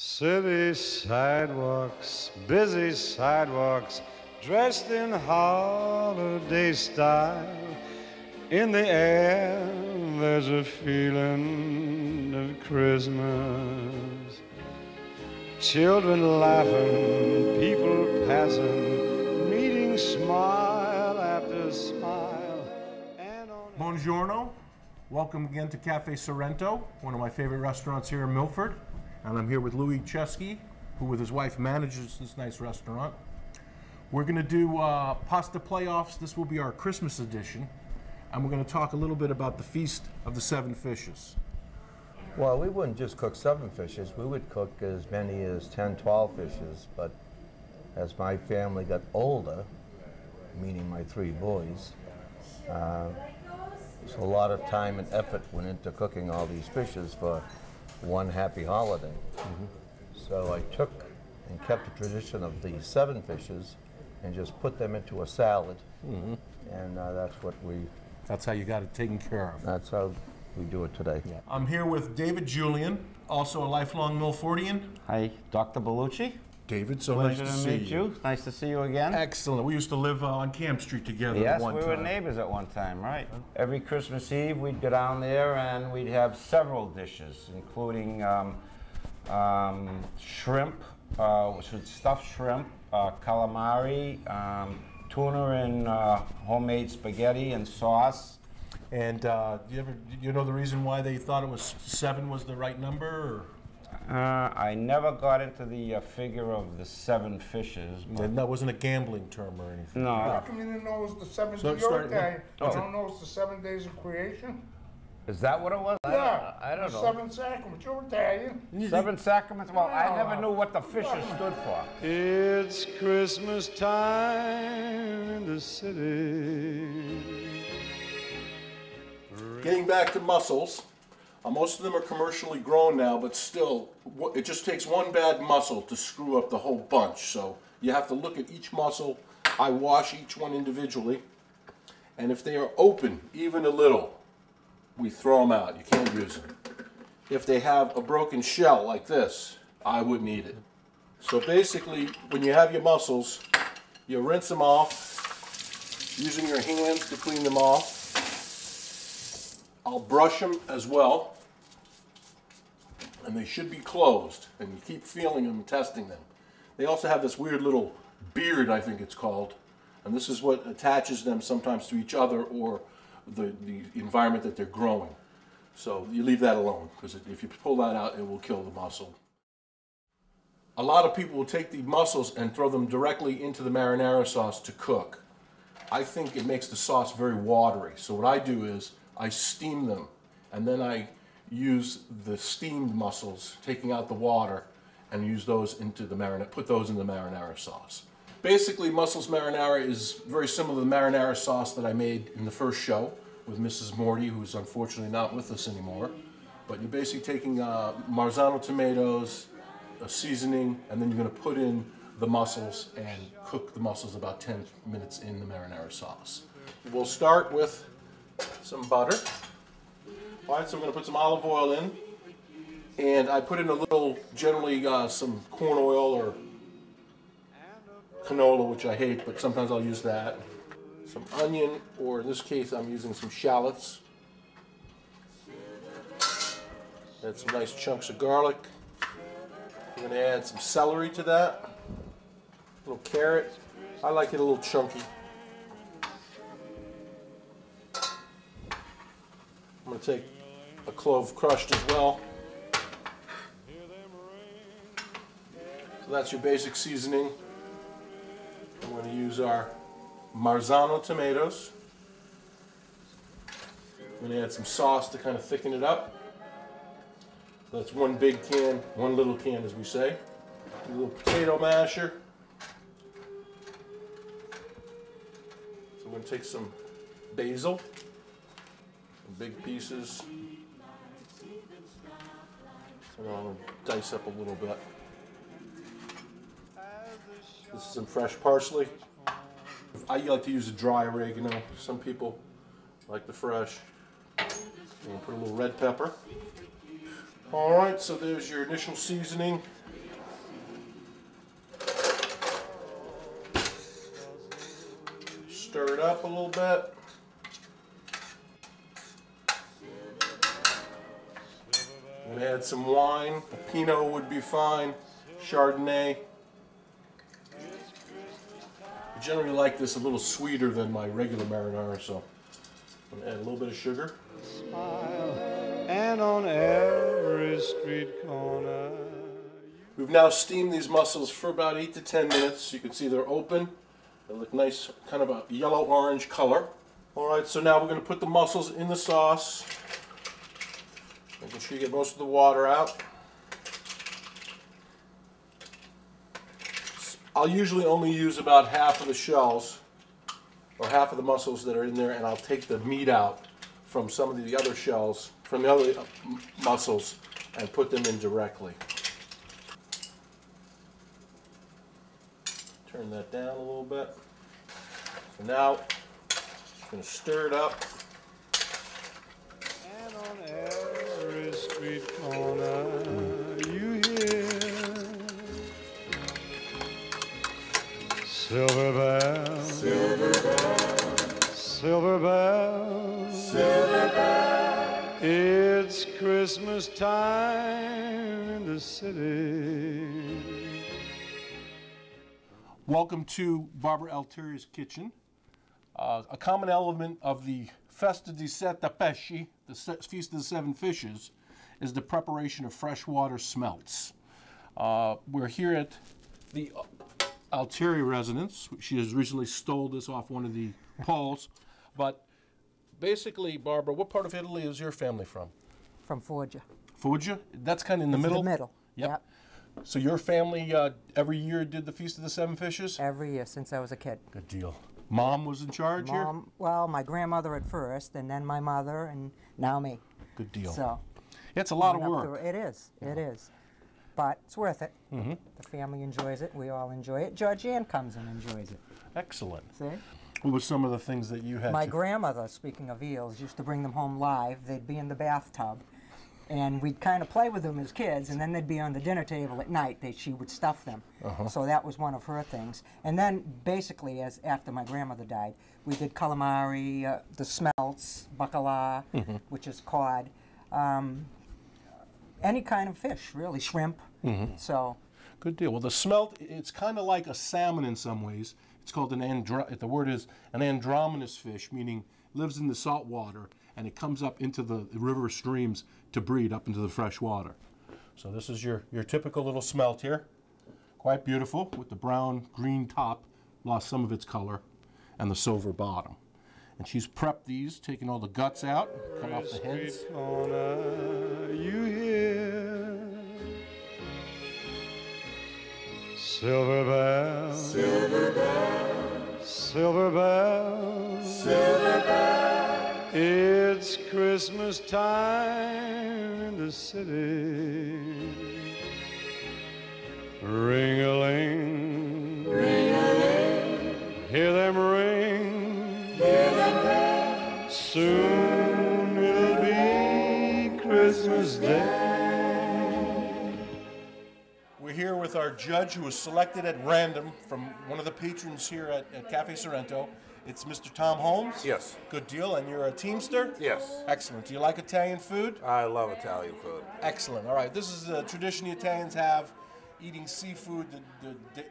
City sidewalks, busy sidewalks, dressed in holiday style. In the air, there's a feeling of Christmas. Children laughing, people passing, meeting smile after smile. And on Buongiorno. Welcome again to Cafe Sorrento, one of my favorite restaurants here in Milford. And I'm here with Louis Chesky, who with his wife manages this nice restaurant. We're going to do pasta playoffs. This will be our Christmas edition. And we're going to talk a little bit about the Feast of the Seven Fishes. Well, we wouldn't just cook 7 fishes. We would cook as many as 10, 12 fishes. But as my family got older, meaning my 3 boys, so a lot of time and effort went into cooking all these fishes for one happy holiday. So I took and kept the tradition of the 7 fishes and just put them into a salad. And That's how you got it taken care of. that's how we do it today. Yeah. I'm here with David Julian, also a lifelong Milfordian. Hi, Dr. Bellucci. David, so Pleasure nice to to see meet you. Nice to see you again. Excellent. We used to live on Camp Street together Yes, at one we time. were neighbors at one time, right? Every Christmas Eve, we'd go down there and we'd have several dishes, including shrimp, which was stuffed shrimp, calamari, tuna and homemade spaghetti and sauce. And you know the reason why they thought it was 7 was the right number? Or? I never got into the figure of the 7 fishes. And that wasn't a gambling term or anything? No. How come you didn't know it was the 7th So of your start- day? oh. You don't know it's the 7 days of creation? Is that what it was? Yeah. I don't the know. 7 sacraments. You're Italian. 7 sacraments? Well, I never knew what the fishes stood for. It's Christmas time in the city. Getting back to mussels, most of them are commercially grown now, but still, it just takes one bad mussel to screw up the whole bunch. So you have to look at each mussel. I wash each one individually, and if they are open even a little, we throw them out. You can't use them. If they have a broken shell like this, I wouldn't eat it. So basically, when you have your mussels, you rinse them off using your hands to clean them off. I'll brush them as well, and they should be closed, and you keep feeling them and testing them. They also have this weird little beard, I think it's called, and this is what attaches them sometimes to each other or the environment that they're growing. So you leave that alone, because if you pull that out, it will kill the mussel. A lot of people will take the mussels and throw them directly into the marinara sauce to cook. I think it makes the sauce very watery, so what I do is I steam them, and then I use the steamed mussels, taking out the water, and use those into the marinara, put those in the marinara sauce. Basically, mussels marinara is very similar to the marinara sauce that I made in the first show with Mrs. Morty, who's unfortunately not with us anymore. But you're basically taking Marzano tomatoes, a seasoning, and then you're going to put in the mussels and cook the mussels about 10 minutes in the marinara sauce. We'll start with some butter. All right, so we're going to put some olive oil in, and I put in a little, generally some corn oil or canola, which I hate, but sometimes I'll use that. Some onion, or in this case I'm using some shallots. Add some nice chunks of garlic. I'm going to add some celery to that. A little carrot. I like it a little chunky. I'm going to take a clove crushed as well. So that's your basic seasoning. I'm going to use our Marzano tomatoes. I'm going to add some sauce to kind of thicken it up. So that's one big can, one little can as we say. A little potato masher. So I'm going to take some basil. Big pieces. So now I'm going to dice up a little bit. This is some fresh parsley. I like to use a dry oregano. Some people like the fresh. And put a little red pepper. All right, so there's your initial seasoning. up a little bit. I'm gonna add some wine. A Pinot would be fine. Chardonnay. I generally like this a little sweeter than my regular marinara, so I'm gonna add a little bit of sugar. Smile, and on every street corner. We've now steamed these mussels for about 8 to 10 minutes. You can see they're open. They look nice, kind of a yellow-orange color. All right, so now we're going to put the mussels in the sauce. Making sure you get most of the water out. I'll usually only use about half of the shells, or half of the mussels that are in there, and I'll take the meat out from some of the other shells, from the other mussels, and put them in directly. Turn that down a little bit. So now, I'm going to stir it up. And on every street corner you hear silver bells, silver bells, silver bells, silver bells. It's Christmas time in the city. Welcome to Barbara Alterio's kitchen. A common element of the Festa di Sette Pesci, the Feast of the Seven Fishes, is the preparation of freshwater smelts. We're here at the Altieri residence. She has recently stole this off one of the poles. But basically, Barbara, what part of Italy is your family from? From Foggia. Foggia? That's kind of in the middle? The middle. Yep. So your family every year did the Feast of the Seven Fishes? Every year since I was a kid. Good deal. Mom was in charge here? Well, my grandmother at first, and then my mother, and now me. Good deal. So it's a lot of went up work. It is. It is. But it's worth it. The family enjoys it. We all enjoy it. Georgianne comes and enjoys it. Excellent. See? What were some of the things that you had My to... grandmother, speaking of eels, used to bring them home live. They'd be in the bathtub. And we'd kind of play with them as kids, and then they'd be on the dinner table at night. She would stuff them. So that was one of her things. And then, basically, after my grandmother died, we did calamari, the smelts, bacala, which is cod, any kind of fish, really, shrimp. So. Good deal. Well, the smelt, it's kind of like a salmon in some ways. It's called the word is an andromenous fish, meaning lives in the salt water, and it comes up into the river streams to breed up into the fresh water. So this is your typical little smelt here. Quite beautiful with the brown-green top, lost some of its color, and the silver bottom. And she's prepped these, taking all the guts out, cut off the heads. Corner you hear silver bells, silver bells, silver bells, silver bells. It's Christmas time in the city. Ring-a-ling, ring-a-ling, hear them ring, hear them ring. Soon it'll be Christmas Day. We're here with our judge who was selected at random from one of the patrons here at Cafe Sorrento. It's Mr. Tom Holmes? Yes. Good deal. And you're a Teamster? Yes. Excellent. Do you like Italian food? I love Italian food. Excellent. All right. This is a tradition the Italians have, eating seafood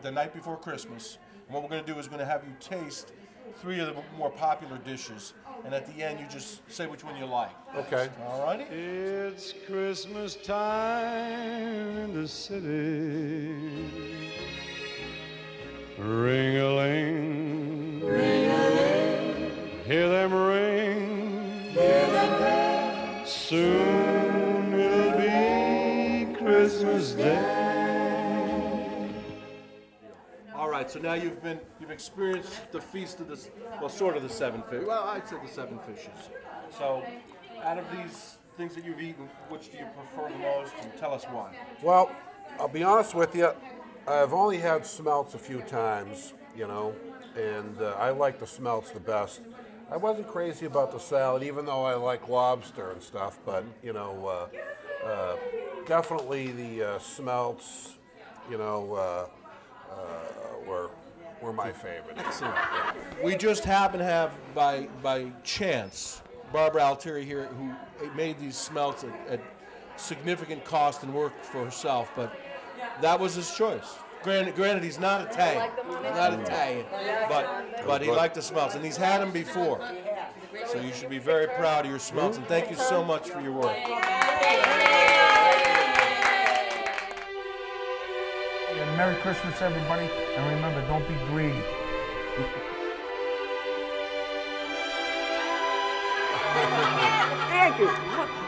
the night before Christmas. And what we're going to do is we're going to have you taste 3 of the more popular dishes. And at the end, you just say which one you like. Okay. All righty? It's Christmas time in the city. Ring-a-ling, ring-a-ling, hear them ring, hear them ring. Soon it'll be Christmas Day. All right, so now you've experienced the feast of the, well, sort of the 7 fish. Well, I'd say the 7 fishes. So, out of these things that you've eaten, which do you prefer the most, and tell us why? Well, I'll be honest with you. I've only had smelts a few times, you know, and I like the smelts the best. I wasn't crazy about the salad, even though I like lobster and stuff, but, you know, definitely the smelts, you know, were were my favorite. We just happen to have, by chance, Barbara Altieri here, who made these smelts at significant cost and work for herself, but that was his choice. Granted, he's not Italian, but he liked the smelts, and he's had them before. So you should be very proud of your smelts, and thank you so much for your work. And Merry Christmas, everybody. And remember, don't be greedy. Thank you.